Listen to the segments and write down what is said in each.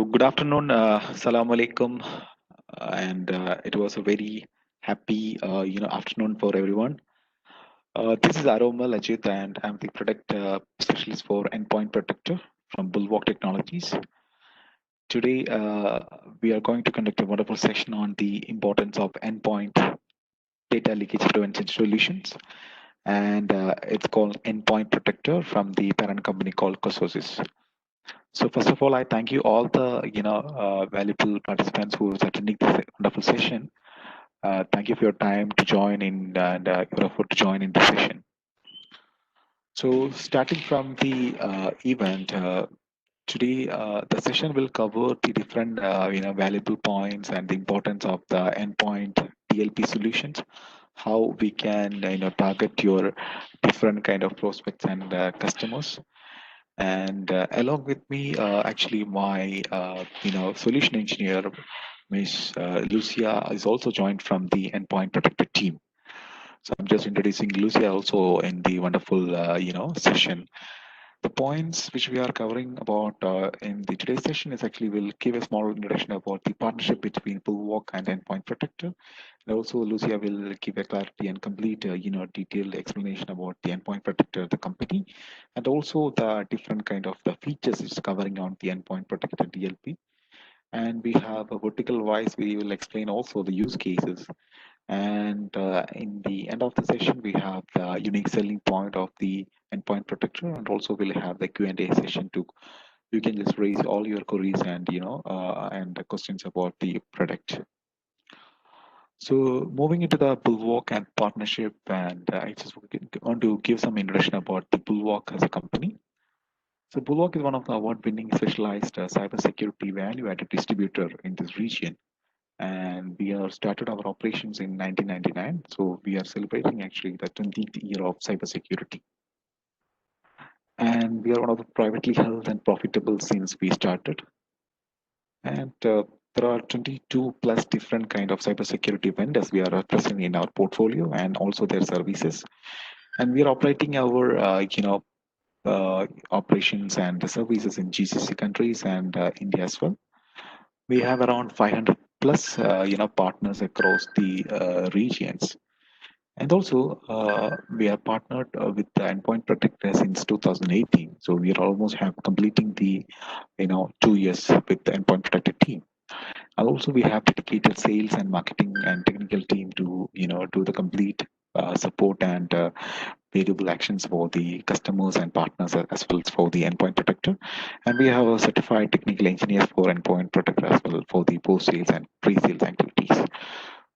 So good afternoon, Assalamu alaikum, and it was a very happy, afternoon for everyone. This is Aromal Ajith, and I'm the product specialist for Endpoint Protector from Bulwark Technologies. Today, we are going to conduct a wonderful session on the importance of endpoint data leakage prevention solutions, and it's called Endpoint Protector from the parent company called Cososis. So first of all, I thank you all the valuable participants who is attending this wonderful session. Thank you for your time to join in and your effort to join in the session. So starting from the event today, the session will cover the different valuable points and the importance of the endpoint DLP solutions, how we can target your different kind of prospects and customers. And along with me, actually, my solution engineer, Miss Lucia, is also joined from the Endpoint Protector team. So I'm just introducing Lucia also in the wonderful session. The points which we are covering about in the today's session is actually will give a small introduction about the partnership between Bulwark and Endpoint Protector. And also Lucia will give a clarity and complete detailed explanation about the Endpoint Protector, the company, and also the different kind of the features it's covering on the Endpoint Protector DLP. And we have a vertical wise, we will explain also the use cases. And in the end of the session, we have the unique selling point of the Endpoint Protector, and also we'll have the Q&A session to you can just raise all your queries and and the questions about the product. So moving into the Bulwark and partnership, and I just want to give some introduction about the Bulwark as a company. So Bulwark is one of the award-winning specialized cybersecurity value-added distributor in this region, and we have started our operations in 1999. So we are celebrating actually the 20th year of cybersecurity, and we are one of the privately held and profitable since we started. And there are 22 plus different kind of cybersecurity vendors we are present in our portfolio and also their services. And we are operating our, operations and services in GCC countries and India as well. We have around 500 plus, partners across the regions. And also, we are partnered with the Endpoint Protector since 2018. So we are almost have completing the, 2 years with the Endpoint Protector team. And also, we have dedicated sales and marketing and technical team to, do the complete support and variable actions for the customers and partners as well as for the Endpoint Protector. And we have a certified technical engineers for Endpoint Protector as well for the post-sales and pre-sales activities.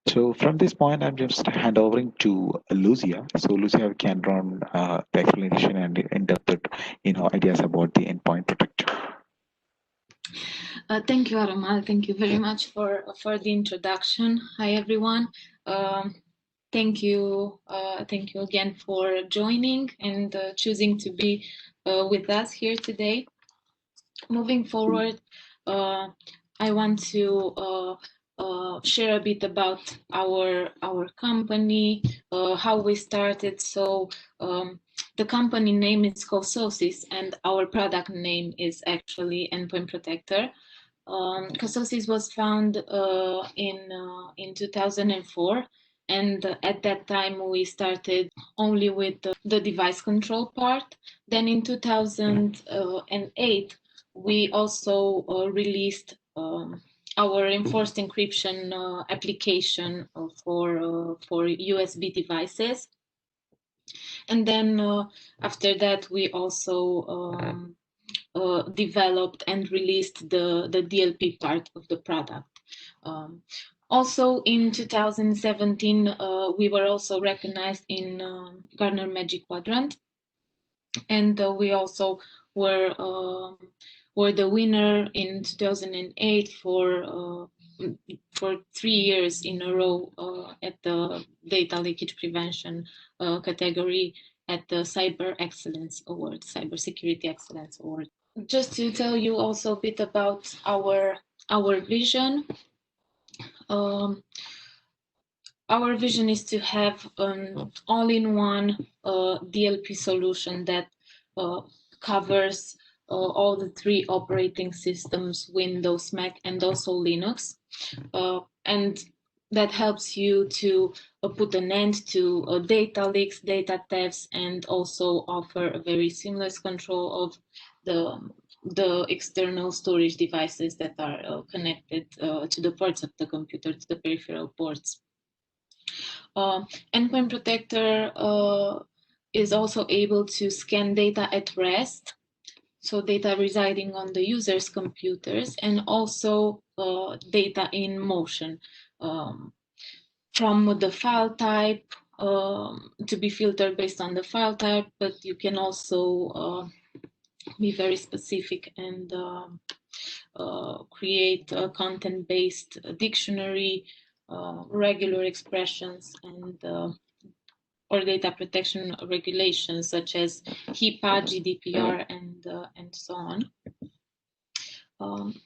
So from this point, I'm just hand overing to Lucia. So Lucia can run the explanation and in-depth, ideas about the Endpoint Protector. Thank you, Aromal. Thank you very much for the introduction. Hi, everyone. Thank you again for joining and choosing to be with us here today. Moving forward, I want to share a bit about our company, how we started. So the company name is Cososis, and our product name is actually Endpoint Protector. Cososis was founded in 2004. And at that time, we started only with the device control part. Then in 2008, we also released our enforced encryption application for USB devices. And then after that, we also developed and released the DLP part of the product. Also in 2017, we were also recognized in Gartner Magic Quadrant, and we also were the winner in 2008 for 3 years in a row at the data leakage prevention category at the Cyber Excellence Award, Cybersecurity Excellence Award. Just to tell you also a bit about our vision. Our vision is to have an all-in-one DLP solution that covers all the 3 operating systems, Windows, Mac, and also Linux. And that helps you to put an end to data leaks, data thefts, and also offer a very seamless control of the external storage devices that are connected to the ports of the computer, to the peripheral ports. Endpoint Protector is also able to scan data at rest, so data residing on the user's computers, and also data in motion, from the file type to be filtered based on the file type, but you can also be very specific and create a content-based dictionary, regular expressions, and or data protection regulations such as HIPAA, GDPR, and so on.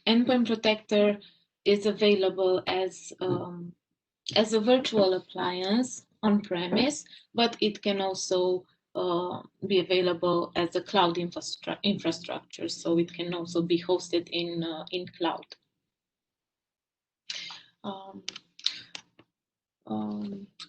Endpoint Protector is available as a virtual appliance on premise, but it can also be available as a cloud infrastructure, so it can also be hosted in cloud.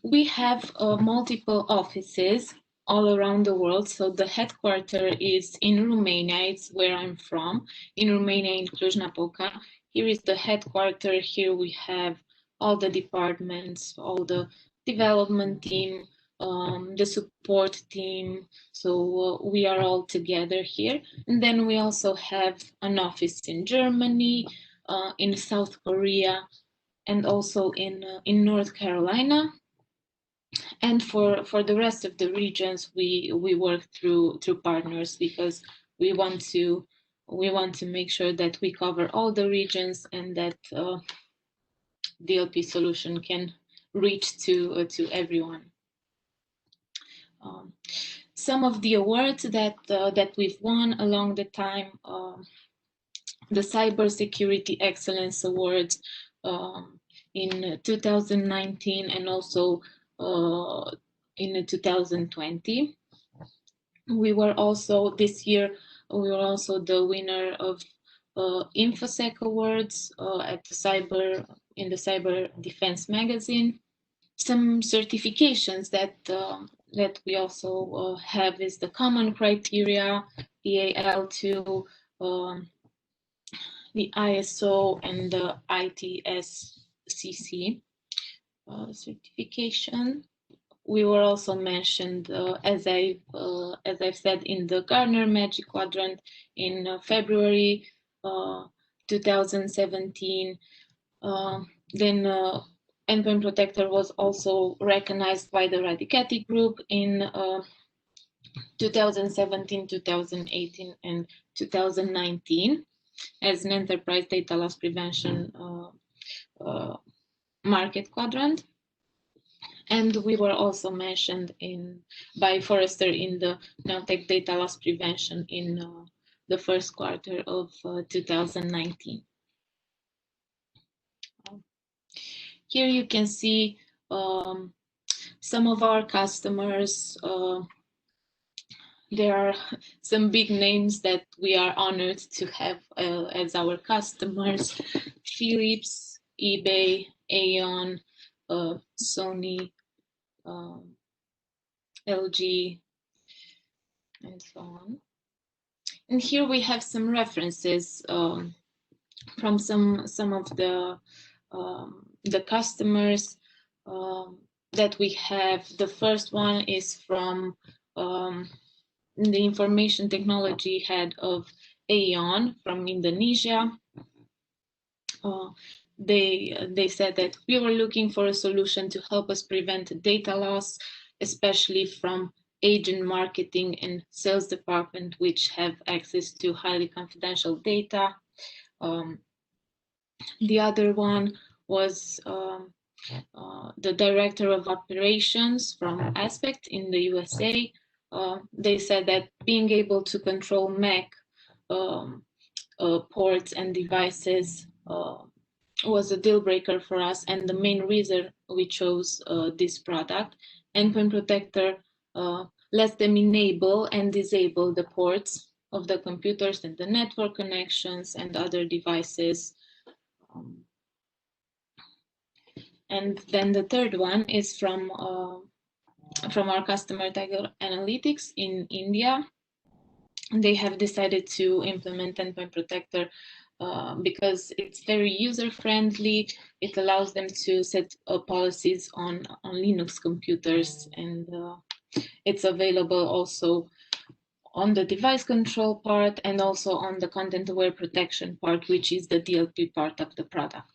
We have multiple offices all around the world. So the headquarters is in Romania. It's where I'm from, in Romania, in Cluj-Napoca. Here is the headquarters. Here we have all the departments, all the development team, the support team. So we are all together here. And then we also have an office in Germany, in South Korea, and also in North Carolina. And for the rest of the regions, we work through partners, because we want to make sure that we cover all the regions and that DLP solution can reach to everyone. Some of the awards that we've won along the time: the Cybersecurity Excellence Awards in 2019, and also in 2020. We were also, this year, we were also the winner of InfoSec Awards at the Cyber Defense magazine. Some certifications that we also have is the Common Criteria, EAL2, the ISO, and the ITSCC certification. We were also mentioned, as I've said, in the Gartner Magic Quadrant in February 2017. Then Endpoint Protector was also recognized by the Radicati Group in 2017, 2018, and 2019 as an enterprise data loss prevention market quadrant. And we were also mentioned by Forrester in the Nowtech data loss prevention in the first quarter of 2019. Here you can see some of our customers. There are some big names that we are honored to have as our customers: Philips, eBay, Aeon, Sony, LG, and so on. And here we have some references from some of the customers that we have. The first one is from the information technology head of Aeon from Indonesia. They said that we were looking for a solution to help us prevent data loss, especially from agent marketing and sales department, which have access to highly confidential data. The other one was the director of operations from Aspect in the USA. They said that being able to control Mac ports and devices was a deal breaker for us, and the main reason we chose this product. Endpoint Protector lets them enable and disable the ports the computers and the network connections and other devices. And then the third one is from our customer Tiger Analytics in India. They have decided to implement Endpoint Protector because it's very user-friendly. It allows them to set policies on Linux computers, and it's available also on the device control part and also on the content-aware protection part, which is the DLP part of the product.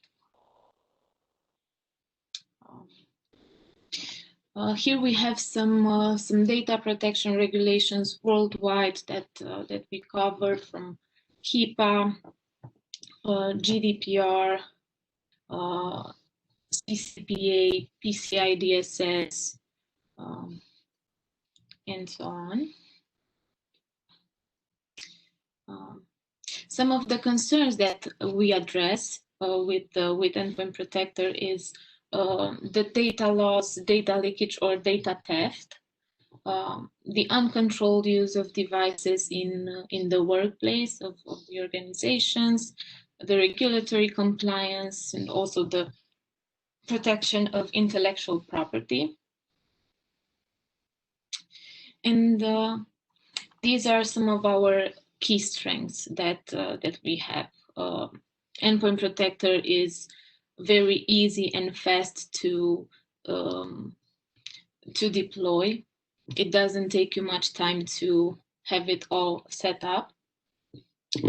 Here we have some data protection regulations worldwide that we cover, from HIPAA, GDPR, CCPA, PCI DSS, and so on. Some of the concerns that we address with Endpoint Protector is the data loss, data leakage, or data theft, the uncontrolled use of devices in the workplace of the organizations, the regulatory compliance, and also the protection of intellectual property. And these are some of our key strengths that we have. Endpoint Protector is very easy and fast to deploy. It doesn't take you much time to have it all set up.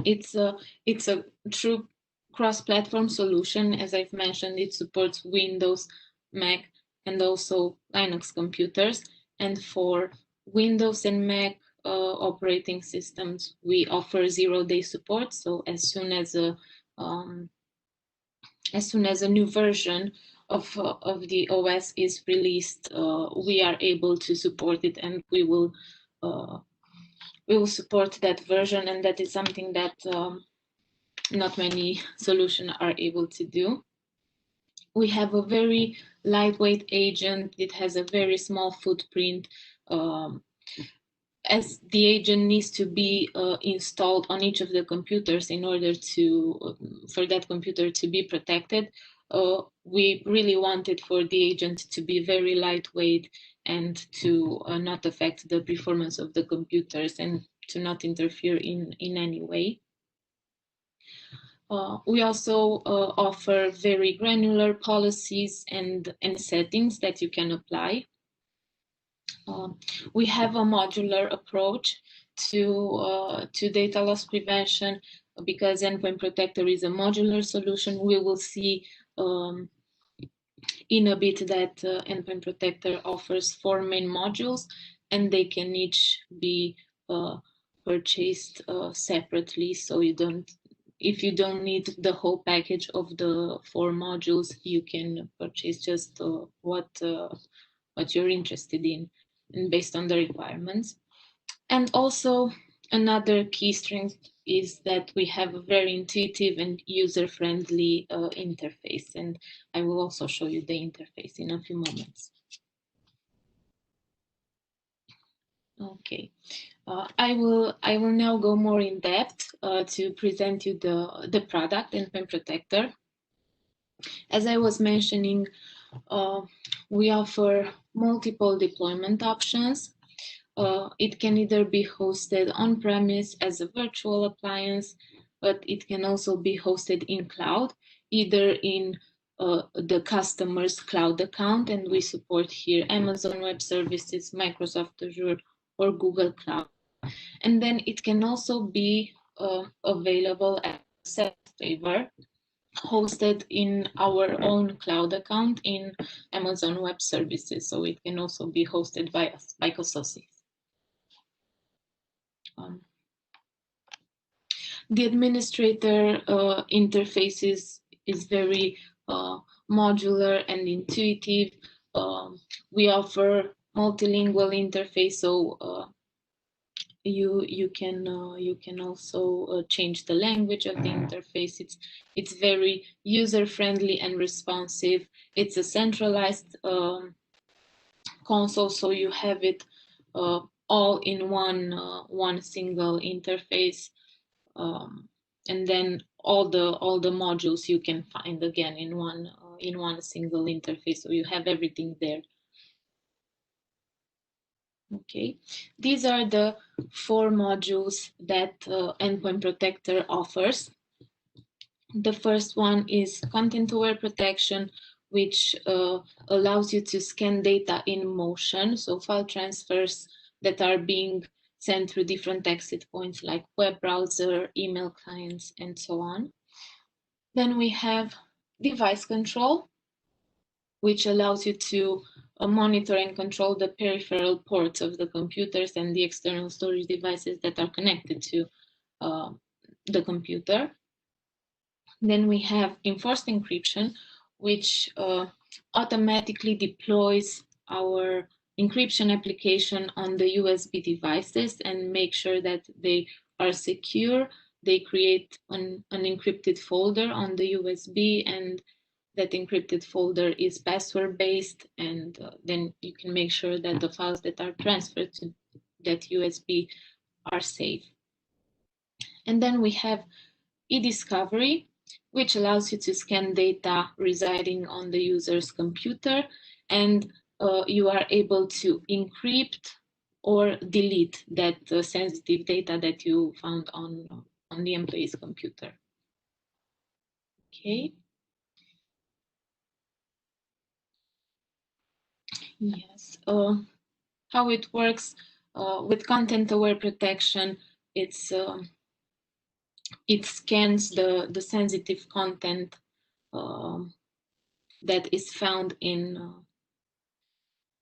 It's a true cross-platform solution. As I've mentioned, it supports Windows, Mac, and also Linux computers. And for Windows and Mac operating systems, we offer 0-day support. So as soon as a new version of the OS is released, we are able to support it, and we will support that version, and that is something that not many solutions are able to do. We have a very lightweight agent. It has a very small footprint, as the agent needs to be installed on each of the computers in order for that computer to be protected. We really wanted for the agent to be very lightweight and to not affect the performance of the computers and to not interfere in any way. We also offer very granular policies and settings that you can apply. We have a modular approach to data loss prevention. Because Endpoint Protector is a modular solution, we will see in a bit that Endpoint Protector offers 4 main modules, and they can each be purchased separately. So if you don't need the whole package of the 4 modules, you can purchase just what you're interested in, and based on the requirements. And also another key strength is that we have a very intuitive and user-friendly interface, and I will also show you the interface in a few moments. Okay, I will now go more in depth to present you the product Endpoint Protector. As I was mentioning, we offer multiple deployment options. It can either be hosted on-premise as a virtual appliance, but it can also be hosted in cloud, either in the customer's cloud account, and we support here Amazon Web Services, Microsoft Azure, or Google Cloud. And then it can also be available as a SaaS flavor, hosted in our own cloud account in Amazon Web Services. So it can also be hosted by us, by associates. The administrator interface is very modular and intuitive. We offer multilingual interface, so you can also change the language of the interface. It's very user friendly and responsive. It's a centralized console, so you have it all in one single interface, and then all the modules you can find again in one single interface, so you have everything there. Okay, these are the 4 modules that Endpoint Protector offers. The first one is content-aware protection, which allows you to scan data in motion, so file transfers that are being sent through different exit points like web browser, email clients, and so on. Then we have device control, which allows you to monitor and control the peripheral ports of the computers and the external storage devices that are connected to the computer. Then we have enforced encryption, which automatically deploys our encryption application on the USB devices and make sure that they are secure. They create an encrypted folder on the USB, and that encrypted folder is password based, and then you can make sure that the files that are transferred to that USB are safe. And then we have e-discovery, which allows you to scan data residing on the user's computer, and you are able to encrypt or delete that sensitive data that you found on the employee's computer. Okay. Yes. How it works with content-aware protection, it scans the sensitive content that is found in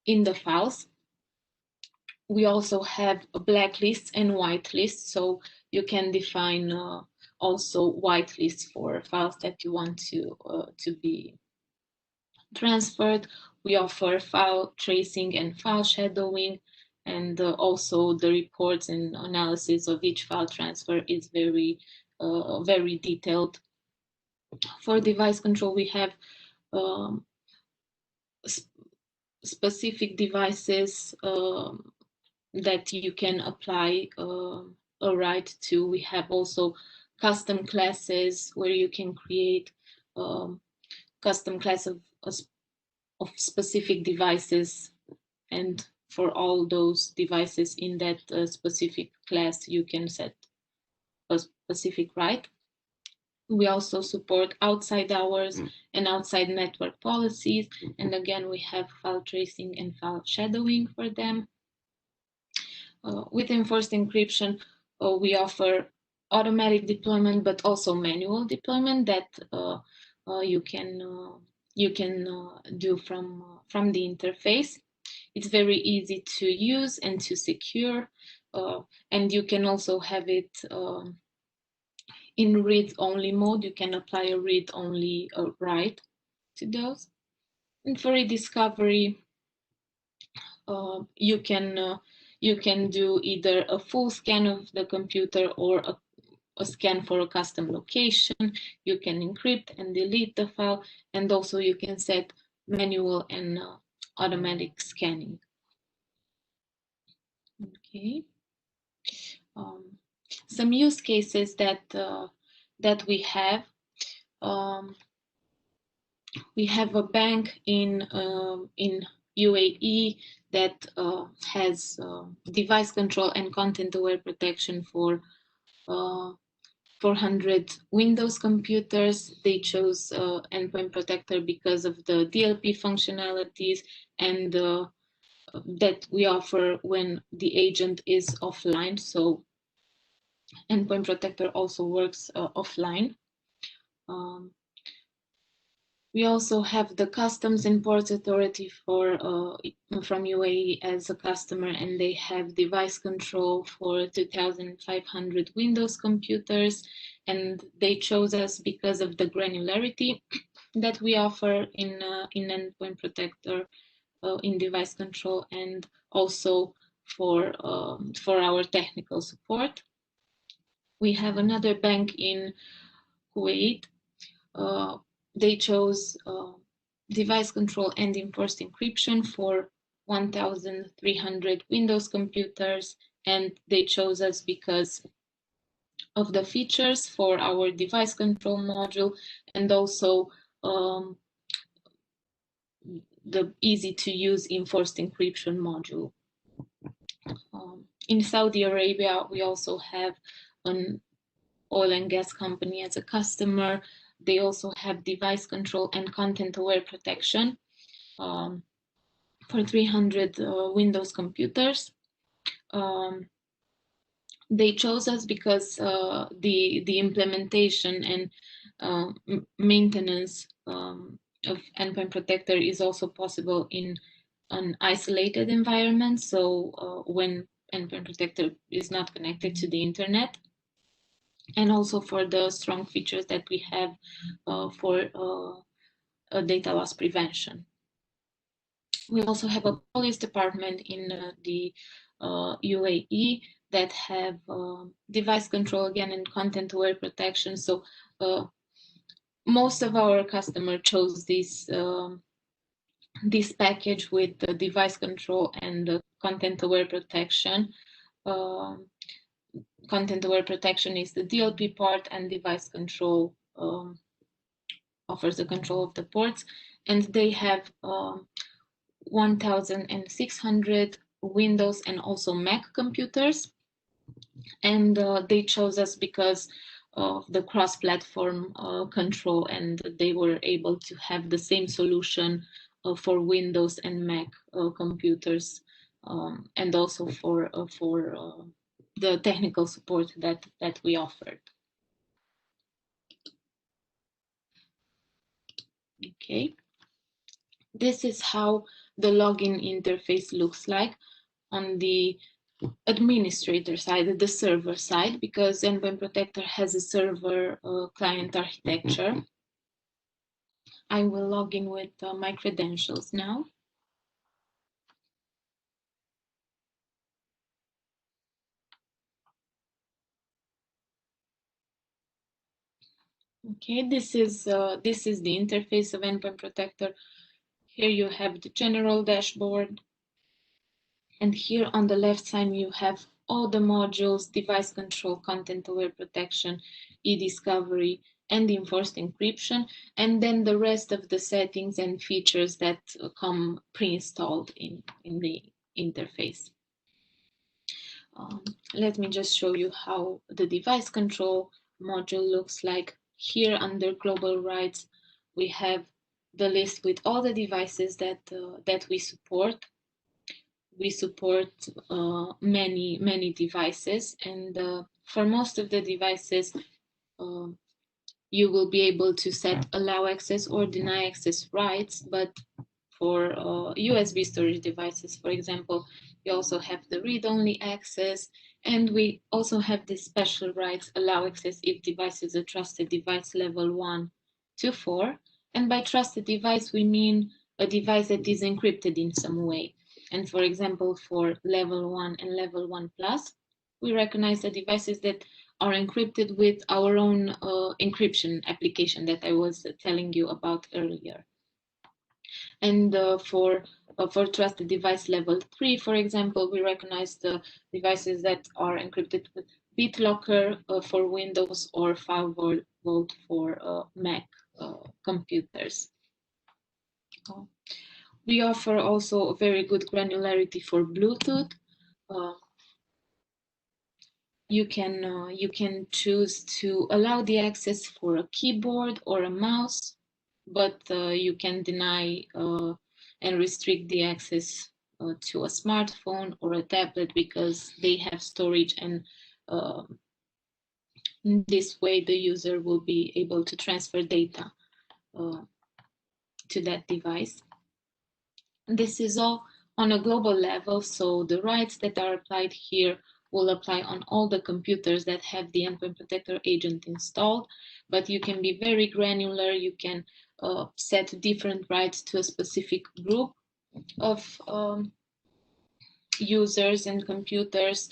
the files. We also have blacklists and whitelists, so you can define also whitelists for files that you want to be transferred. We offer file tracing and file shadowing, and also the reports and analysis of each file transfer is very detailed. For device control, we have specific devices that you can apply a right to. We have also custom classes where you can create custom class of specific devices, and for all those devices in that specific class, you can set a specific right. We also support outside hours and outside network policies, and again, we have file tracing and file shadowing for them. With enforced encryption, we offer automatic deployment, but also manual deployment that you can do from the interface. It's very easy to use and to secure, and you can also have it in read-only mode. You can apply a read-only write to those. And for e-discovery, you can do either a full scan of the computer or a scan for a custom location. You can encrypt and delete the file, and also you can set manual and automatic scanning. Okay. Some use cases that we have. We have a bank in UAE that has device control and content-aware protection for 400 Windows computers. They chose Endpoint Protector because of the DLP functionalities and that we offer when the agent is offline. So Endpoint Protector also works offline. We also have the Customs and Ports Authority from UAE as a customer, and they have device control for 2,500 Windows computers, and they chose us because of the granularity that we offer in Endpoint Protector in device control, and also for our technical support. We have another bank in Kuwait. They chose device control and enforced encryption for 1,300 Windows computers, and they chose us because of the features for our device control module, and also the easy to use enforced encryption module. In Saudi Arabia, we also have an oil and gas company as a customer. They also have device control and content-aware protection for 300 Windows computers. They chose us because the implementation and maintenance of Endpoint Protector is also possible in an isolated environment. So when Endpoint Protector is not connected to the internet, and also for the strong features that we have for data loss prevention. We also have a police department in the UAE that have device control again and content-aware protection. So most of our customers chose this package with the device control and the content-aware protection. Content-aware protection is the DLP part, and device control offers the control of the ports. And they have 1,600 Windows and also Mac computers. And they chose us because of the cross-platform control, and they were able to have the same solution for Windows and Mac computers, and also for the technical support that we offered. Okay, this is how the login interface looks like on the administrator side, the server side, because Endpoint Protector has a server client architecture. I will log in with my credentials now. Okay, this is the interface of Endpoint Protector. Here you have the general dashboard, and here on the left side you have all the modules: device control, content-aware protection, e-discovery, and enforced encryption, and then the rest of the settings and features that come pre-installed in the interface. Let me just show you how the device control module looks like. Here under global rights, we have the list with all the devices that we support. We support many devices, and for most of the devices, you will be able to set allow access or deny access rights. But for USB storage devices, for example, we also have the read-only access, and we also have the special rights: allow access if device is a trusted device level 1 to 4. And by trusted device, we mean a device that is encrypted in some way. And for example, for level 1 and level 1 plus, we recognize the devices that are encrypted with our own encryption application that I was telling you about earlier. And for trusted device level 3, for example, we recognize the devices that are encrypted with BitLocker for Windows or 5-volt for Mac computers. We offer also a very good granularity for Bluetooth. You can choose to allow the access for a keyboard or a mouse, but you can deny and restrict the access to a smartphone or a tablet because they have storage, and in this way the user will be able to transfer data to that device. This is all on a global level, so the rights that are applied here will apply on all the computers that have the Endpoint Protector agent installed, but you can be very granular. You can set different rights to a specific group of users and computers.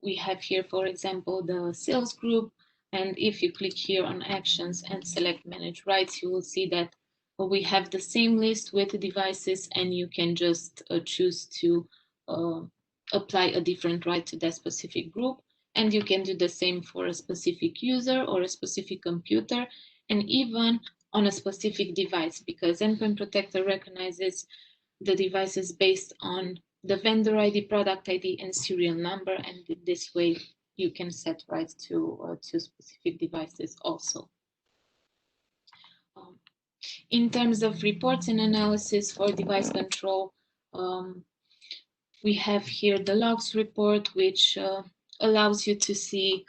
We have here, for example, the sales group, and if you click here on actions and select manage rights, you will see that we have the same list with devices, and you can just choose to apply a different right to that specific group. And you can do the same for a specific user or a specific computer, and even on a specific device, because Endpoint Protector recognizes the devices based on the vendor ID, product ID, and serial number. And in this way, you can set rights to specific devices also. In terms of reports and analysis for device control, we have here the logs report, which allows you to see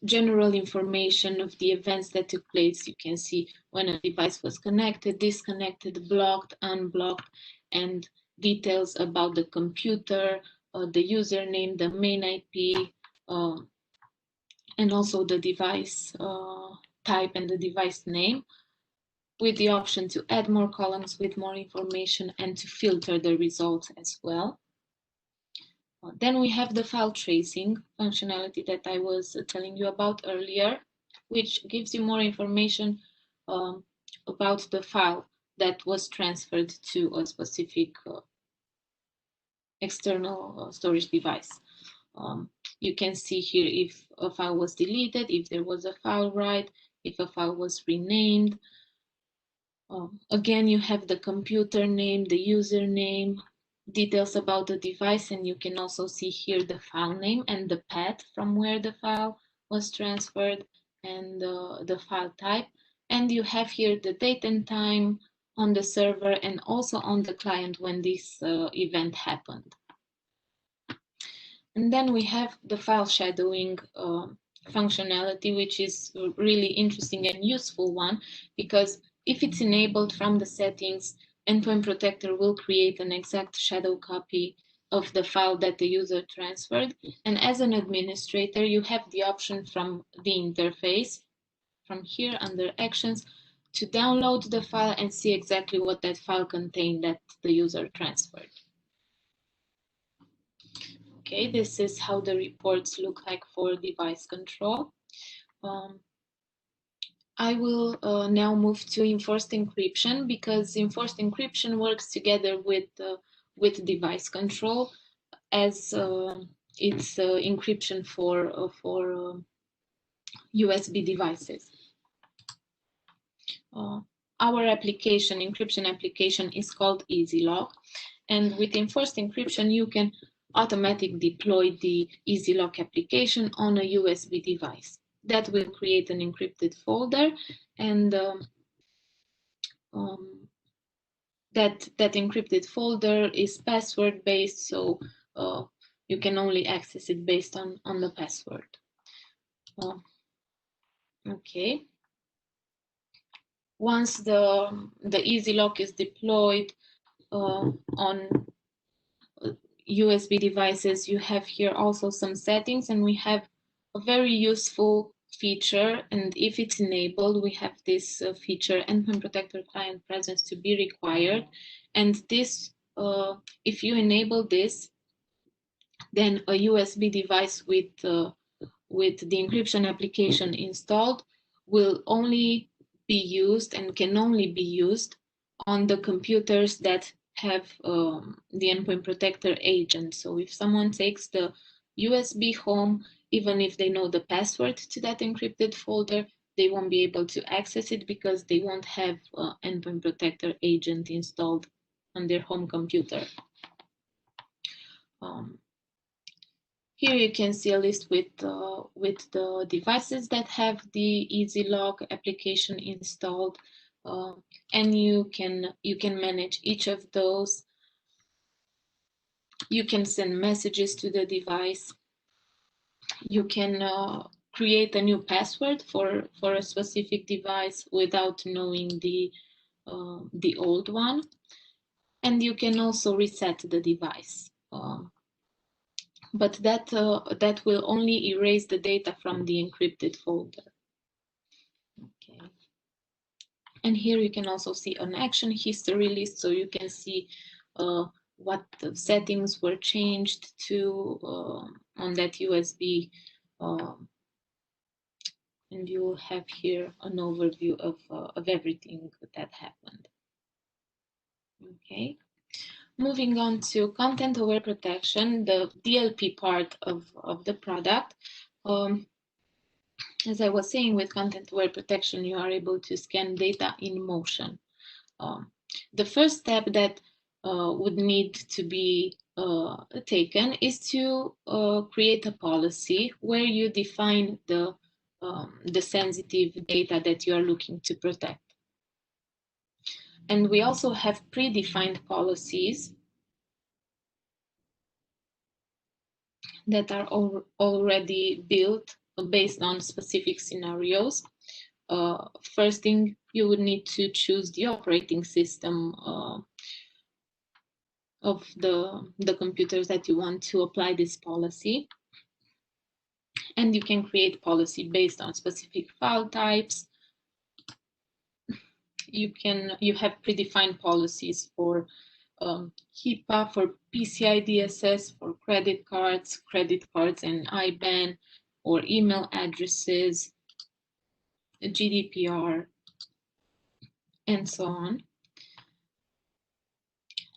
general information of the events that took place. You can see when a device was connected, disconnected, blocked, unblocked, and details about the computer, the username, the main IP, and also the device type and the device name, with the option to add more columns with more information and to filter the results as well. Then we have the file tracing functionality that I was telling you about earlier, which gives you more information about the file that was transferred to a specific external storage device. You can see here if a file was deleted, if there was a file write, if a file was renamed. Again, you have the computer name, the username, details about the device, and you can also see here the file name and the path from where the file was transferred, and the file type. And you have here the date and time on the server and also on the client when this event happened. And then we have the file shadowing functionality, which is a really interesting and useful one, because if it's enabled from the settings, Endpoint Protector will create an exact shadow copy of the file that the user transferred. And as an administrator, you have the option from the interface, from here under Actions, to download the file and see exactly what that file contained that the user transferred. Okay, this is how the reports look like for device control. I will now move to enforced encryption, because enforced encryption works together with device control, as it's encryption for USB devices. Our application, encryption application, is called EasyLock, and with enforced encryption, you can automatically deploy the EasyLock application on a USB device. That will create an encrypted folder, and that encrypted folder is password based, so you can only access it based on the password. Okay. Once the EasyLock is deployed on USB devices, you have here also some settings, and we have a very useful feature. And if it's enabled, we have this feature, Endpoint Protector client presence to be required. And this, if you enable this, then a USB device with the encryption application installed will only be used and can only be used on the computers that have the Endpoint Protector agent. So if someone takes the USB home, even if they know the password to that encrypted folder, they won't be able to access it because they won't have Endpoint Protector agent installed on their home computer. Here you can see a list with the devices that have the EasyLock application installed, and you can manage each of those. You can send messages to the device. You can create a new password for a specific device without knowing the old one, and you can also reset the device. But that will only erase the data from the encrypted folder. Okay. And here you can also see an action history list, so you can see what the settings were changed to on that USB and you will have here an overview of everything that happened. Okay. Moving on to content-aware protection, the DLP part of the product. As I was saying, with content-aware protection, you are able to scan data in motion. The first step that would need to be taken is to create a policy where you define the sensitive data that you are looking to protect. And we also have predefined policies that are already built based on specific scenarios. First thing, you would need to choose the operating system of the computers that you want to apply this policy. And you can create policy based on specific file types. You have predefined policies for HIPAA, for PCI DSS, for credit cards and IBAN, or email addresses, GDPR, and so on.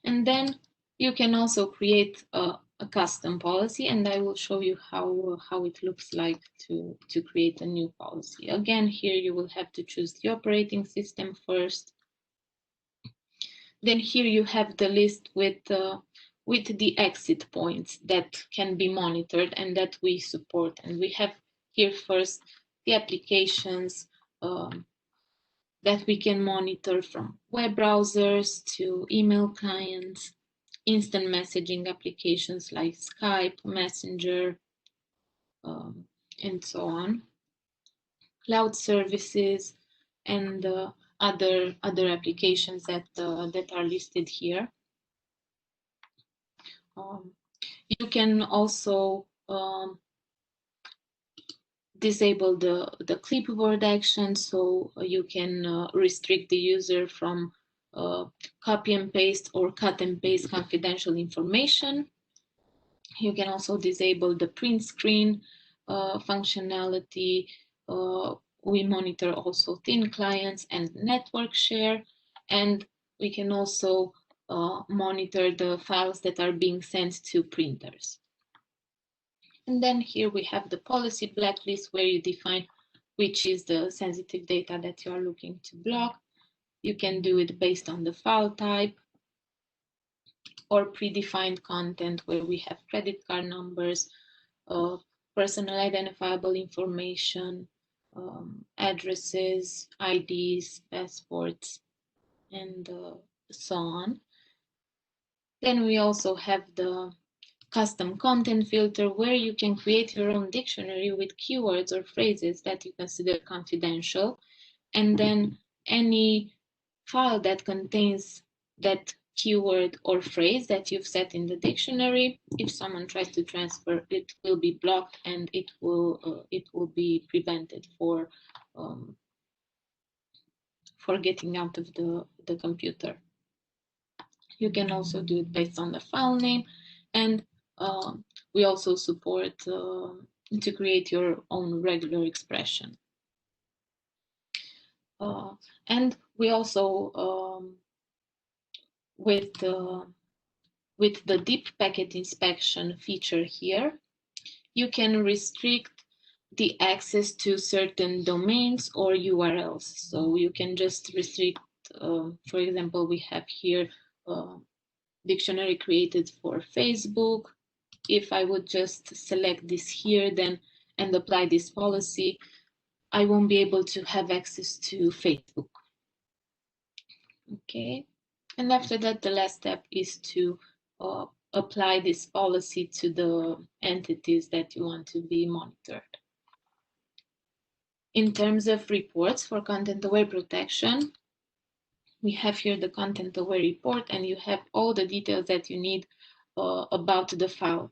And then you can also create a custom policy, and I will show you how it looks like to create a new policy. Again, here you will have to choose the operating system first. Then here you have the list with the exit points that can be monitored and that we support. And we have here first the applications that we can monitor, from web browsers to email clients, instant messaging applications like Skype, Messenger, and so on, cloud services, and other applications that are listed here. You can also disable the clipboard action, so you can restrict the user from copy and paste or cut and paste confidential information. You can also disable the print screen functionality. We monitor also thin clients and network share, and we can also monitor the files that are being sent to printers. And then here we have the policy blacklist, where you define which is the sensitive data that you are looking to block. You can do it based on the file type, or predefined content, where we have credit card numbers, personal identifiable information, addresses, IDs, passports, and so on. Then we also have the custom content filter, where you can create your own dictionary with keywords or phrases that you consider confidential. And then any file that contains that keyword or phrase that you've set in the dictionary, if someone tries to transfer, it will be blocked, and it will be prevented for getting out of the computer. You can also do it based on the file name, and we also support to create your own regular expression. And we also, with the deep packet inspection feature here, you can restrict the access to certain domains or URLs. So you can just restrict, for example, we have here dictionary created for Facebook. If I would just select this here then and apply this policy, I won't be able to have access to Facebook. Okay, and after that, the last step is to apply this policy to the entities that you want to be monitored. In terms of reports for content-aware protection, we have here the content-aware report, and you have all the details that you need about the file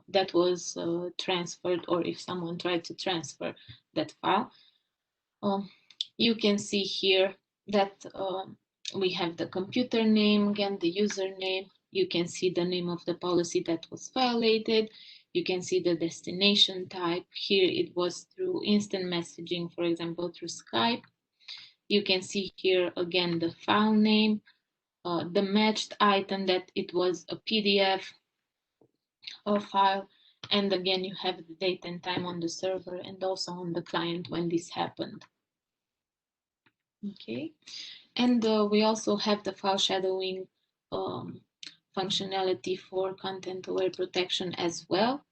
that was transferred, or if someone tried to transfer that file. You can see here that we have the computer name, again, the username. You can see the name of the policy that was violated. You can see the destination type. Here it was through instant messaging, for example, through Skype. You can see here again the file name, the matched item, that it was a PDF file, and again you have the date and time on the server and also on the client when this happened. Okay, and we also have the file shadowing functionality for content-aware protection as well,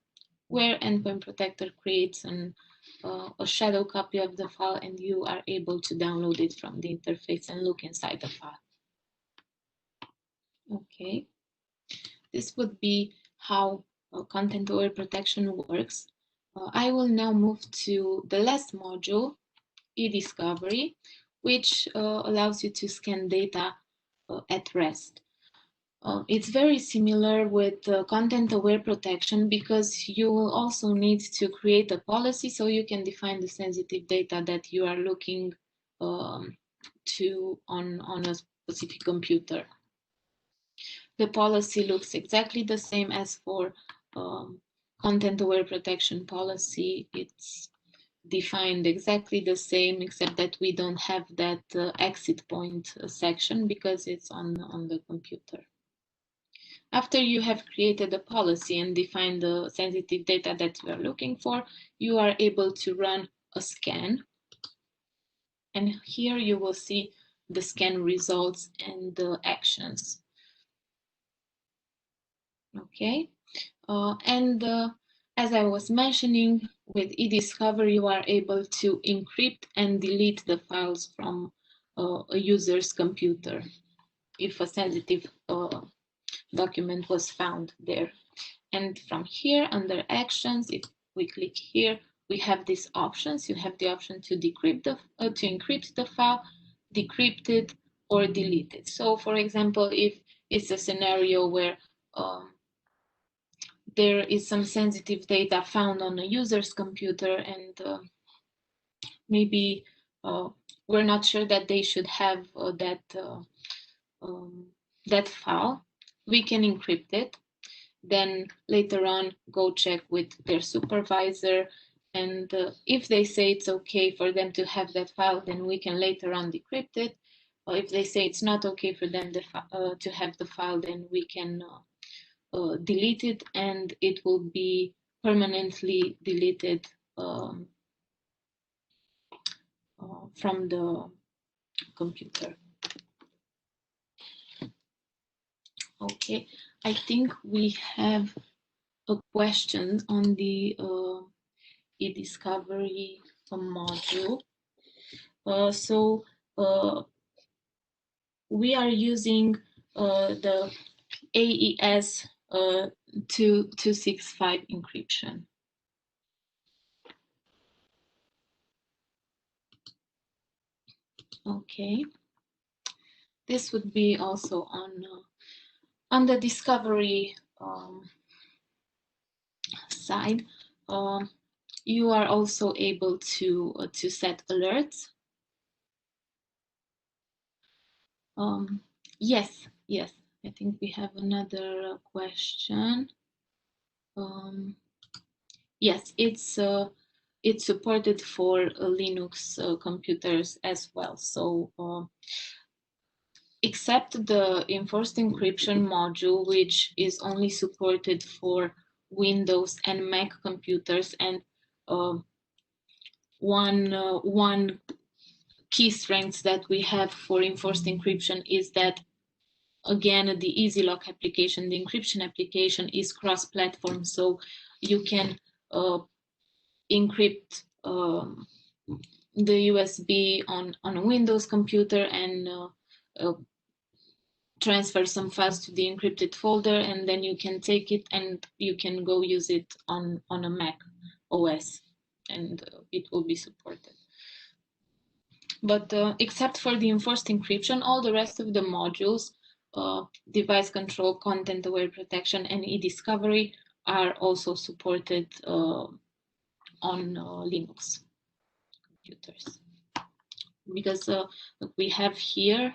where Endpoint Protector creates a shadow copy of the file, and you are able to download it from the interface and look inside the file. Okay, this would be how content-aware protection works. I will now move to the last module, e-discovery, which allows you to scan data at rest. It's very similar with content-aware protection because you will also need to create a policy so you can define the sensitive data that you are looking to on a specific computer. The policy looks exactly the same as for content-aware protection policy. It's defined exactly the same, except that we don't have that exit point section because it's on the computer. After you have created a policy and defined the sensitive data that you are looking for, you are able to run a scan. And here you will see the scan results and the actions. Okay, as I was mentioning, with e-discovery, you are able to encrypt and delete the files from a user's computer if a sensitive document was found there. And from here, under actions, if we click here, we have these options. You have the option to decrypt to encrypt the file, decrypt it, or delete it. So, for example, if it's a scenario where there is some sensitive data found on a user's computer, and maybe we're not sure that they should have that file, we can encrypt it. Then later on, go check with their supervisor, and if they say it's okay for them to have that file, then we can later on decrypt it. Or if they say it's not okay for them to have the file, then we can delete it, and it will be permanently deleted from the computer. Okay, I think we have a question on the e-discovery module. So we are using the AES 265 encryption. Okay, this would be also on the discovery side. You are also able to set alerts. Yes, I think we have another question. Yes, it's supported for Linux computers as well. So except the enforced encryption module, which is only supported for Windows and Mac computers, and one key strength that we have for enforced encryption is that, again, the EasyLock application, the encryption application, is cross-platform, so you can encrypt the USB on a Windows computer and transfer some files to the encrypted folder, and then you can take it and you can go use it on a Mac OS, and it will be supported. But except for the enforced encryption, all the rest of the modules, device control, content-aware protection, and e-discovery, are also supported on Linux computers. Because we have here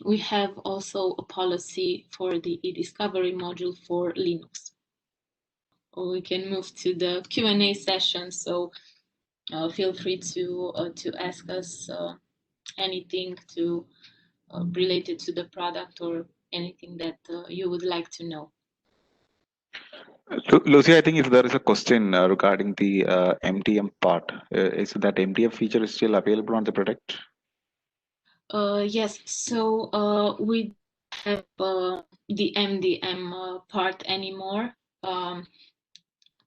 we have also a policy for the e-discovery module for Linux. We can move to the Q&A session, so feel free to ask us anything related to the product or anything that you would like to know. Lucy, I think if there is a question regarding the MDM part, is that MDM feature is still available on the product? Yes, so we have the MDM part anymore.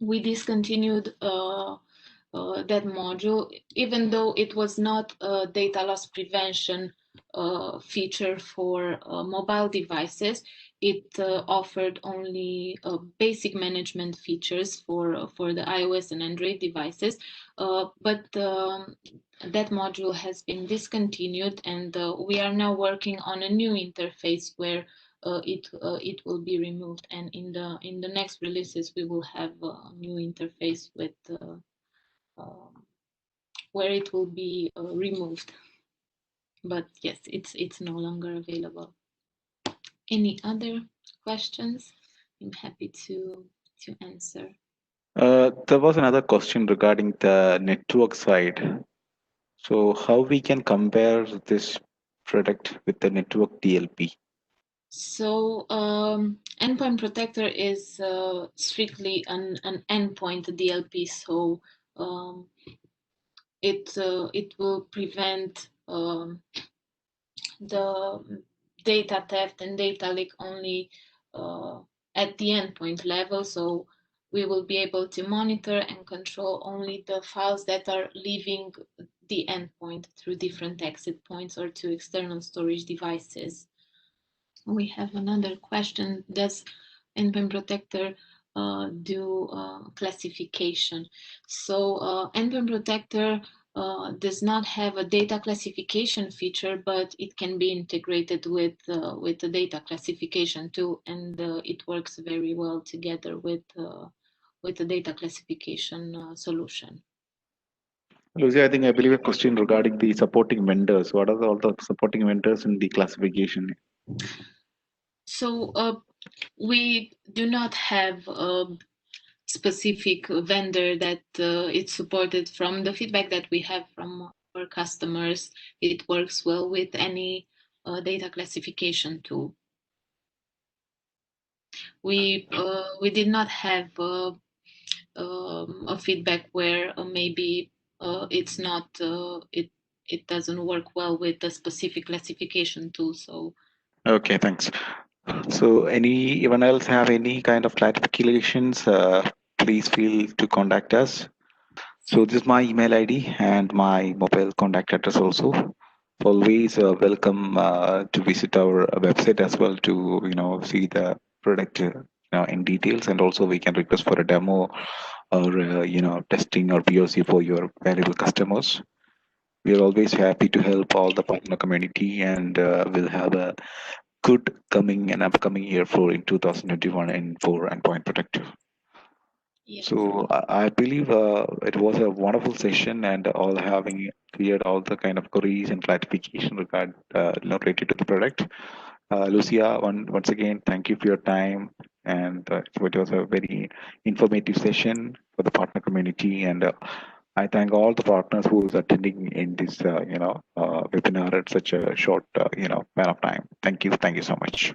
We discontinued that module, even though it was not a data loss prevention feature for mobile devices. It offered only basic management features for the iOS and Android devices, but that module has been discontinued, and we are now working on a new interface where it will be removed, and in the next releases we will have a new interface with where it will be removed. But yes, it's no longer available. Any other questions? I'm happy to answer. There was another question regarding the network side. So how we can compare this product with the network DLP? So Endpoint Protector is strictly an endpoint DLP. So it will prevent the data theft and data leak only at the endpoint level. So we will be able to monitor and control only the files that are leaving the endpoint through different exit points or to external storage devices. We have another question. Does Endpoint Protector do classification? So Endpoint Protector does not have a data classification feature, but it can be integrated with the data classification tool, and it works very well together with the data classification solution. Lucy, I believe a question regarding the supporting vendors. What are all the supporting vendors in the classification? So we do not have a specific vendor that it's supported. From the feedback that we have from our customers, it works well with any data classification tool. We did not have a feedback where maybe it's not it doesn't work well with the specific classification tool. So Okay, thanks. So anyone else have any kind of clarifications? Please feel to contact us. So this is my email ID and my mobile contact address also. Always welcome to visit our website as well to see the product in details, and also we can request for a demo or testing or POC for your valuable customers. We are always happy to help all the partner community, and we'll have a good coming and upcoming year for in 2021 and for Endpoint Protector. yes. So I believe it was a wonderful session, and all having cleared all the kind of queries and clarification related to the product. Lucia, once again, thank you for your time, and it was a very informative session for the partner community, and I thank all the partners who is attending in this webinar at such a short span of time. Thank you so much.